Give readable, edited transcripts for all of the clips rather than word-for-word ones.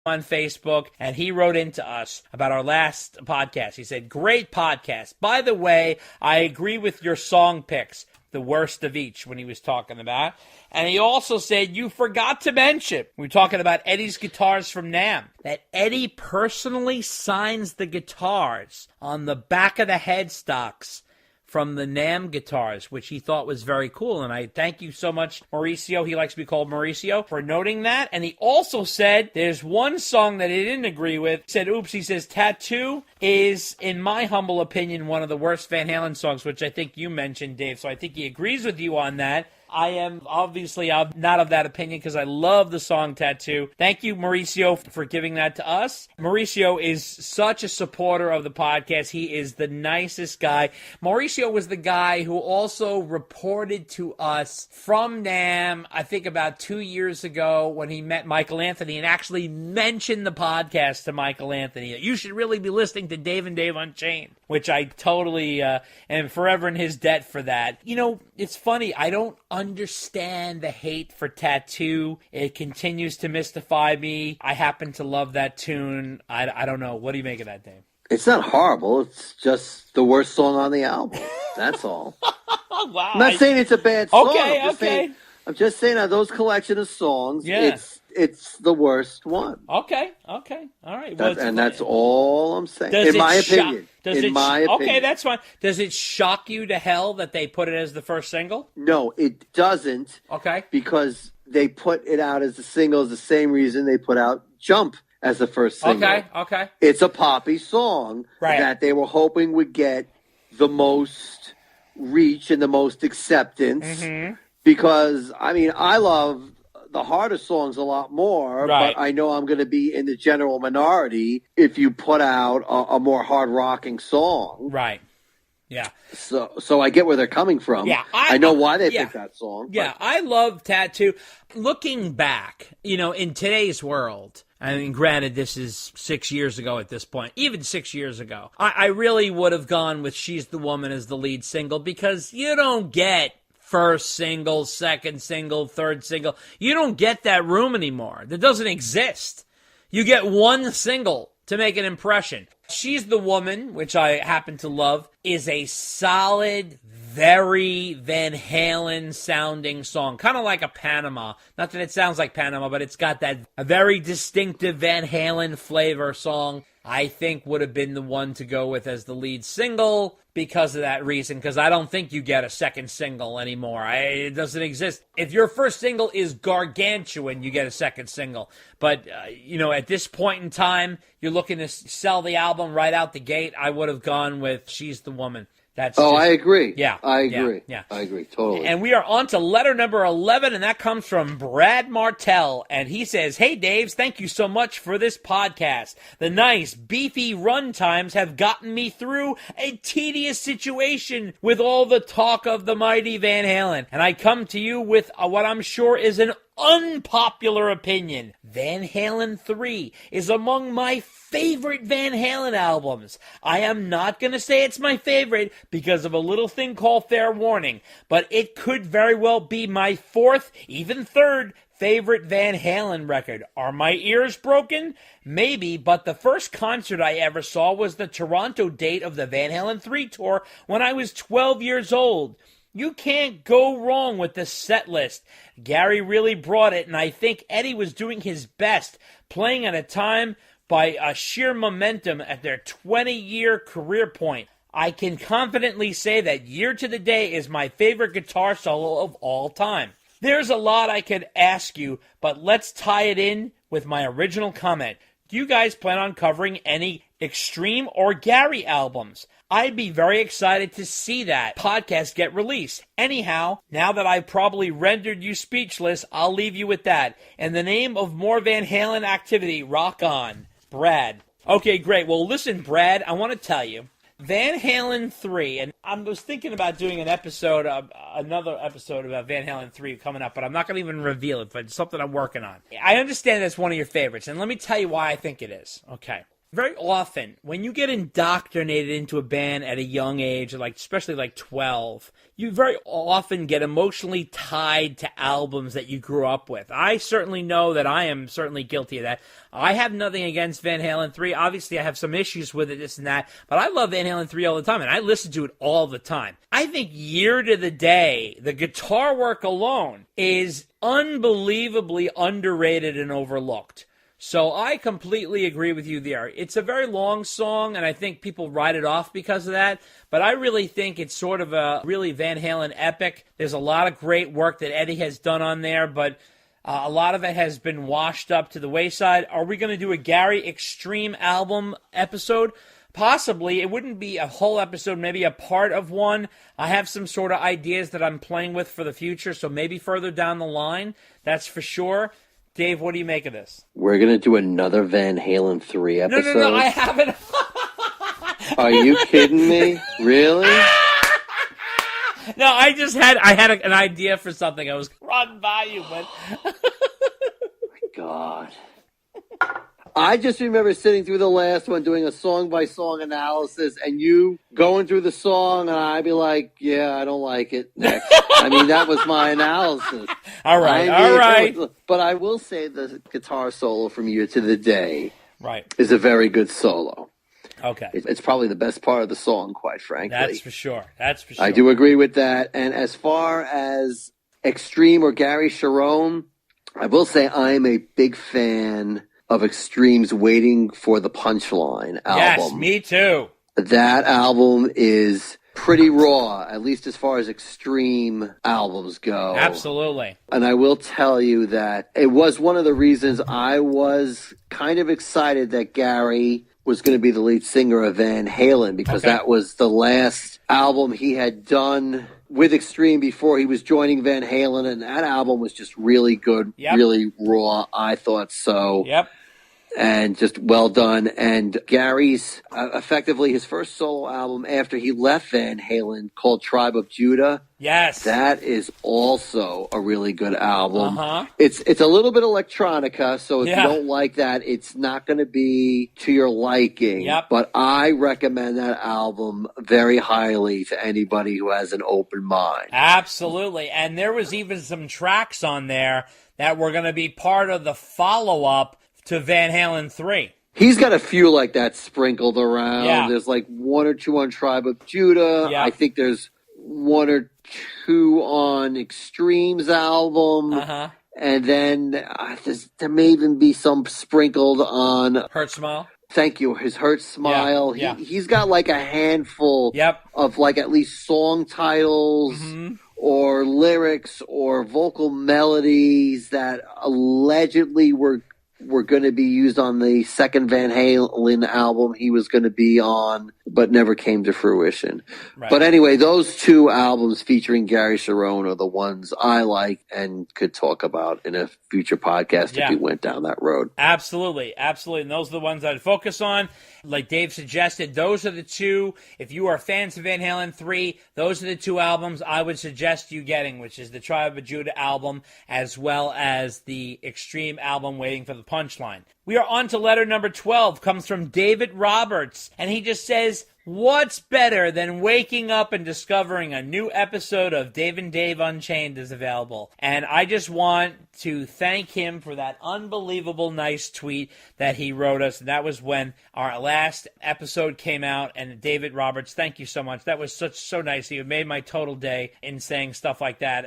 on Facebook, and he wrote into us about our last podcast. He said, great podcast. By the way, I agree with your song picks, the worst of each, when he was talking about. And he also said, you forgot to mention, we were talking about Eddie's guitars from NAMM, that Eddie personally signs the guitars on the back of the headstocks from the NAMM guitars, which he thought was very cool. And I thank you so much, Mauricio. He likes to be called Mauricio, for noting that. And he also said there's one song that he didn't agree with. He said, oops, he says, Tattoo is, in my humble opinion, one of the worst Van Halen songs, which I think you mentioned, Dave. So I think he agrees with you on that. I am obviously not of that opinion because I love the song Tattoo. Thank you, Mauricio, for giving that to us. Mauricio is such a supporter of the podcast. He is the nicest guy. Mauricio was the guy who also reported to us from NAMM, I think about 2 years ago, when he met Michael Anthony and actually mentioned the podcast to Michael Anthony. You should really be listening to Dave and Dave Unchained, which I totally am forever in his debt for that. You know, it's funny. I don't understand the hate for Tattoo. It continues to mystify me. I happen to love that tune. I don't know. What do you make of that, Dave? It's not horrible. It's just the worst song on the album. That's all. Wow. I'm not saying it's a bad song. Okay, I'm just saying on those collection of songs, it's the worst one. Okay. All right. Well, that's all I'm saying. In my opinion. Okay, that's fine. Does it shock you to hell that they put it as the first single? No, it doesn't. Okay. Because they put it out as a single is the same reason they put out Jump as the first single. Okay. It's a poppy song that they were hoping would get the most reach and the most acceptance. Mm-hmm. Because, I mean, I love the harder songs a lot more, but I know I'm going to be in the general minority if you put out a more hard-rocking song. Right. Yeah. So I get where they're coming from. Yeah. I know why they picked that song. Yeah, I love Tattoo. Looking back, you know, in today's world, I mean, granted, this is 6 years ago at this point, even 6 years ago, I really would have gone with She's the Woman as the lead single because you don't get first single, second single, third single. You don't get that room anymore. That doesn't exist. You get one single to make an impression. She's the Woman, which I happen to love, is a solid, very Van Halen sounding song. Kind of like a Panama. Not that it sounds like Panama, but it's got that a very distinctive Van Halen flavor song. I think would have been the one to go with as the lead single because of that reason, because I don't think you get a second single anymore. It doesn't exist. If your first single is gargantuan, you get a second single. But, you know, at this point in time, you're looking to sell the album right out the gate. I would have gone with She's the Woman. I agree. Yeah. I agree. Yeah. I agree, totally. And we are on to letter number 11, and that comes from Brad Martell. And he says, hey, Daves, thank you so much for this podcast. The nice, beefy run times have gotten me through a tedious situation with all the talk of the mighty Van Halen. And I come to you with what I'm sure is an unpopular opinion. Van Halen 3 is among my favorite Van Halen albums. I am not going to say it's my favorite because of a little thing called fair warning, but it could very well be my fourth, even third, favorite Van Halen record. Are my ears broken? Maybe, but the first concert I ever saw was the Toronto date of the Van Halen 3 tour when I was 12 years old. You can't go wrong with the set list. Gary really brought it, and I think Eddie was doing his best, playing at a time by a sheer momentum at their 20-year career point. I can confidently say that Year to the Day is my favorite guitar solo of all time. There's a lot I could ask you, but let's tie it in with my original comment. Do you guys plan on covering any Extreme or Gary albums? I'd be very excited to see that podcast get released. Anyhow, now that I've probably rendered you speechless, I'll leave you with that. In the name of more Van Halen activity, rock on. Brad. Okay, great. Well, listen, Brad, I want to tell you, Van Halen 3, and I was thinking about doing another episode about Van Halen 3 coming up, but I'm not going to even reveal it, but it's something I'm working on. I understand that's one of your favorites, and let me tell you why I think it is. Okay. Very often, when you get indoctrinated into a band at a young age, like especially like 12, you very often get emotionally tied to albums that you grew up with. I certainly know that I am certainly guilty of that. I have nothing against Van Halen 3. Obviously, I have some issues with it, this and that, but I love Van Halen 3 all the time, and I listen to it all the time. I think year to the day, the guitar work alone is unbelievably underrated and overlooked. So I completely agree with you there. It's a very long song, and I think people write it off because of that. But I really think it's sort of a really Van Halen epic. There's a lot of great work that Eddie has done on there, but a lot of it has been washed up to the wayside. Are we going to do a Gary Extreme album episode? Possibly. It wouldn't be a whole episode, maybe a part of one. I have some sort of ideas that I'm playing with for the future, so maybe further down the line. That's for sure. Dave, what do you make of this? We're going to do another Van Halen 3 episode. No, I haven't. Are you kidding me? Really? No, I had an idea for something. I was run by you, but... My God. I just remember sitting through the last one, doing a song-by-song analysis, and you going through the song, and I'd be like, yeah, I don't like it. Next. I mean, that was my analysis. All right. But I will say the guitar solo from Year to the Day right. is a very good solo. Okay. It's probably the best part of the song, quite frankly. That's for sure. I do agree with that. And as far as Extreme or Gary Sharon, I will say I am a big fan of Extreme's Waiting for the Punchline album. Yes, me too. That album is pretty raw, at least as far as Extreme albums go. Absolutely. And I will tell you that it was one of the reasons I was kind of excited that Gary was going to be the lead singer of Van Halen, because that was the last album he had done with Extreme before he was joining Van Halen, and that album was just really good, really raw. I thought so. Yep. And just well done. And Gary's, effectively his first solo album after he left Van Halen, called Tribe of Judah. Yes. That is also a really good album. Uh-huh. It's a little bit electronica, so if you don't like that, it's not going to be to your liking. Yep. But I recommend that album very highly to anybody who has an open mind. Absolutely. And there was even some tracks on there that were going to be part of the follow-up to Van Halen 3. He's got a few like that sprinkled around. Yeah. There's like one or two on Tribe of Judah. Yeah. I think there's one or two on Extreme's album. Uh-huh. And then there may even be some sprinkled on Hurt Smile. Thank you. His Hurt Smile. Yeah. He's got like a handful of like at least song titles or lyrics or vocal melodies that allegedly were going to be used on the second Van Halen album he was going to be on, but never came to fruition. Right. But anyway, those two albums featuring Gary Sharon are the ones I like and could talk about in a future podcast if we went down that road. Absolutely. And those are the ones I'd focus on. Like Dave suggested, those are the two. If you are fans of Van Halen 3, those are the two albums I would suggest you getting, which is the Tribe of Judah album as well as the Extreme album, Waiting for the Punchline. We are on to letter number 12. Comes from David Roberts, and he just says, what's better than waking up and discovering a new episode of Dave and Dave Unchained is available? And I just want to thank him for that unbelievable nice tweet that he wrote us. And that was when our last episode came out. And David Roberts, thank you so much. That was so nice. He made my total day in saying stuff like that.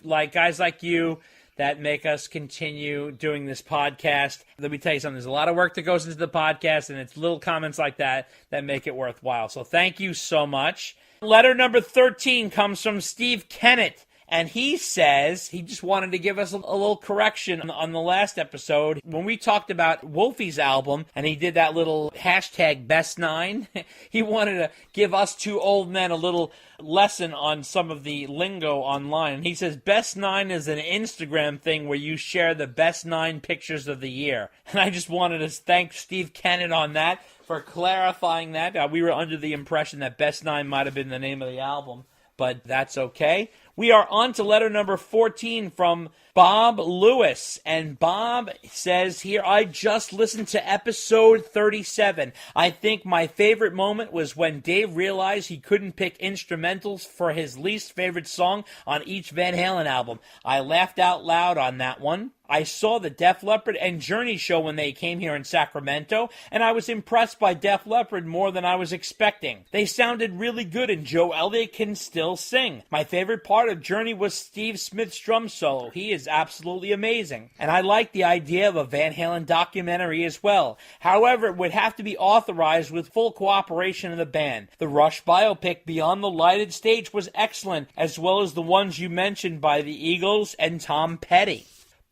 Like guys like you that make us continue doing this podcast. Let me tell you something. There's a lot of work that goes into the podcast, and it's little comments like that that make it worthwhile. So thank you so much. Letter number 13 comes from Steve Kennett. And he says he just wanted to give us a little correction on the last episode. When we talked about Wolfie's album, and he did that little hashtag Best9, he wanted to give us two old men a little lesson on some of the lingo online. And he says Best9 is an Instagram thing where you share the best 9 pictures of the year. And I just wanted to thank Steve Kennett on that for clarifying that. We were under the impression that Best9 might have been the name of the album, but that's okay. We are on to letter number 14 from Bob Lewis. And Bob says here, I just listened to episode 37. I think my favorite moment was when Dave realized he couldn't pick instrumentals for his least favorite song on each Van Halen album. I laughed out loud on that one. I saw the Def Leppard and Journey show when they came here in Sacramento, and I was impressed by Def Leppard more than I was expecting. They sounded really good, and Joe Elliott can still sing. My favorite part of Journey was Steve Smith's drum solo. He is absolutely amazing. And I like the idea of a Van Halen documentary as well. However, it would have to be authorized with full cooperation of the band. The Rush biopic Beyond the Lighted Stage was excellent, as well as the ones you mentioned by the Eagles and Tom Petty.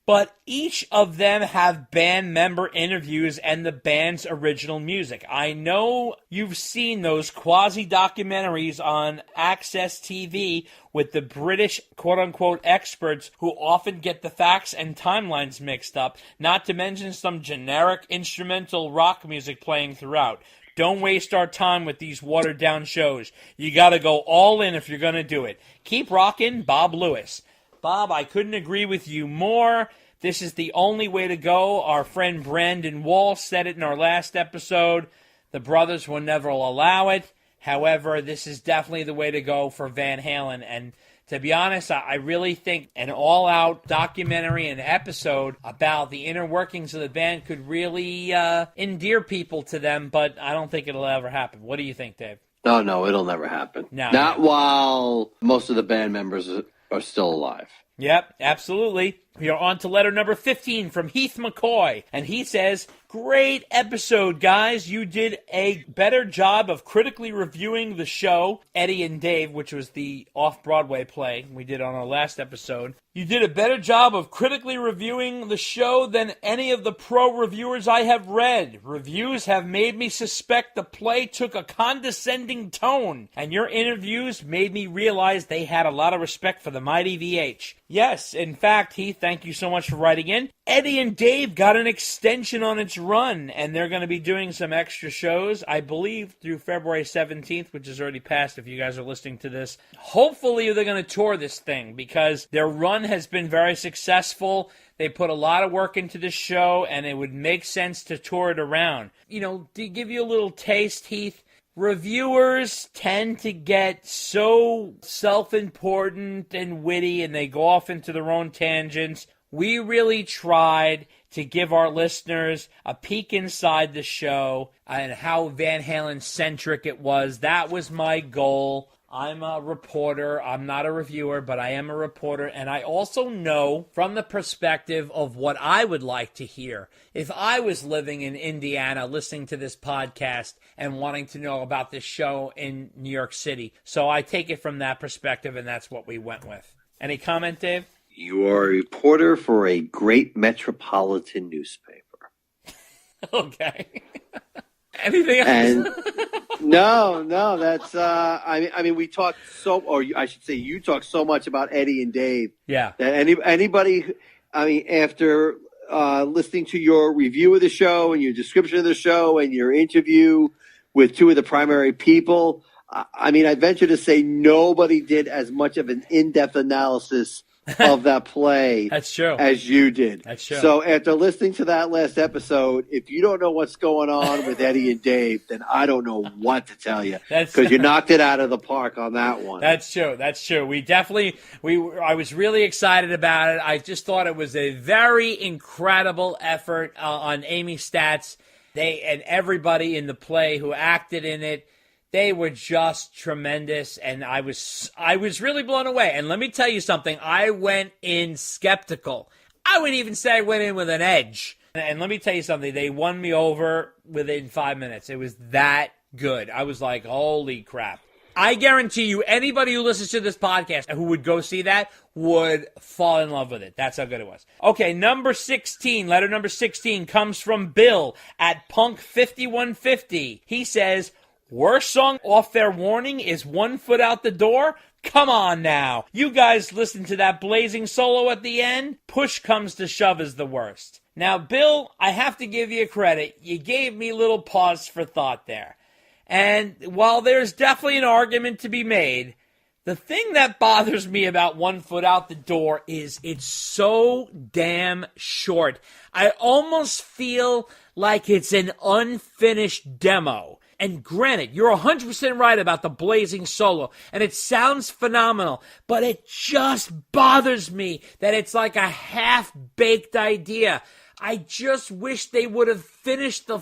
But each of them have band member interviews and the band's original music. I know you've seen those quasi-documentaries on Access TV with the British quote-unquote experts who often get the facts and timelines mixed up, not to mention some generic instrumental rock music playing throughout. Don't waste our time with these watered-down shows. You gotta go all in if you're gonna do it. Keep rocking, Bob Lewis. Bob, I couldn't agree with you more. This is the only way to go. Our friend Brandon Wall said it in our last episode. The brothers will never allow it. However, this is definitely the way to go for Van Halen. And to be honest, I really think an all-out documentary and episode about the inner workings of the band could really endear people to them, but I don't think it'll ever happen. What do you think, Dave? Oh, no, it'll never happen. No, Not while most of the band members are still alive. Yep, absolutely. We are on to letter number 15 from Heath McCoy, and he says, great episode, guys. You did a better job of critically reviewing the show, Eddie and Dave, which was the off-Broadway play we did on our last episode. You did a better job of critically reviewing the show than any of the pro reviewers I have read. Reviews have made me suspect the play took a condescending tone, and your interviews made me realize they had a lot of respect for the mighty VH. Yes, in fact, Heath, thank you so much for writing in. Eddie and Dave got an extension on its run, and they're going to be doing some extra shows, I believe, through February 17th, which is already passed if you guys are listening to this. Hopefully they're going to tour this thing, because their run has been very successful. They put a lot of work into this show, and it would make sense to tour it around. You know, to give you a little taste, Heath, reviewers tend to get so self-important and witty, and they go off into their own tangents. We really tried to give our listeners a peek inside the show and how Van Halen-centric it was. That was my goal. I'm a reporter. I'm not a reviewer, but I am a reporter. And I also know from the perspective of what I would like to hear. If I was living in Indiana listening to this podcast and wanting to know about this show in New York City. So I take it from that perspective, and that's what we went with. Any comment, Dave? You are a reporter for a great metropolitan newspaper. Okay. Anything else? And no, that's. I mean, we talked or I should say, you talked so much about Eddie and Dave. Yeah. That anybody, I mean, after listening to your review of the show and your description of the show and your interview with two of the primary people, I mean, I venture to say nobody did as much of an in-depth analysis of that play That's true. as you did. That's true. So after listening to that last episode, if you don't know what's going on with Eddie and Dave, then I don't know what to tell you, because you knocked it out of the park on that one. That's true. That's true. I was really excited about it. I just thought it was a very incredible effort on Amy Statz. They and everybody in the play who acted in it. They were just tremendous, and I was really blown away. And let me tell you something. I went in skeptical. I wouldn't even say I went in with an edge. And let me tell you something. They won me over within 5 minutes. It was that good. I was like, holy crap. I guarantee you, anybody who listens to this podcast who would go see that would fall in love with it. That's how good it was. Okay, letter number 16 comes from Bill at Punk5150. He says, worst song off Fair Warning is One Foot Out the Door? Come on now. You guys listen to that blazing solo at the end? Push Comes to Shove is the worst. Now, Bill, I have to give you credit. You gave me a little pause for thought there. And while there's definitely an argument to be made, The thing that bothers me about One Foot Out the Door is it's so damn short. I almost feel like it's an unfinished demo. And granted, you're 100% right about the blazing solo, and it sounds phenomenal, but it just bothers me that it's like a half-baked idea. I just wish they would have finished the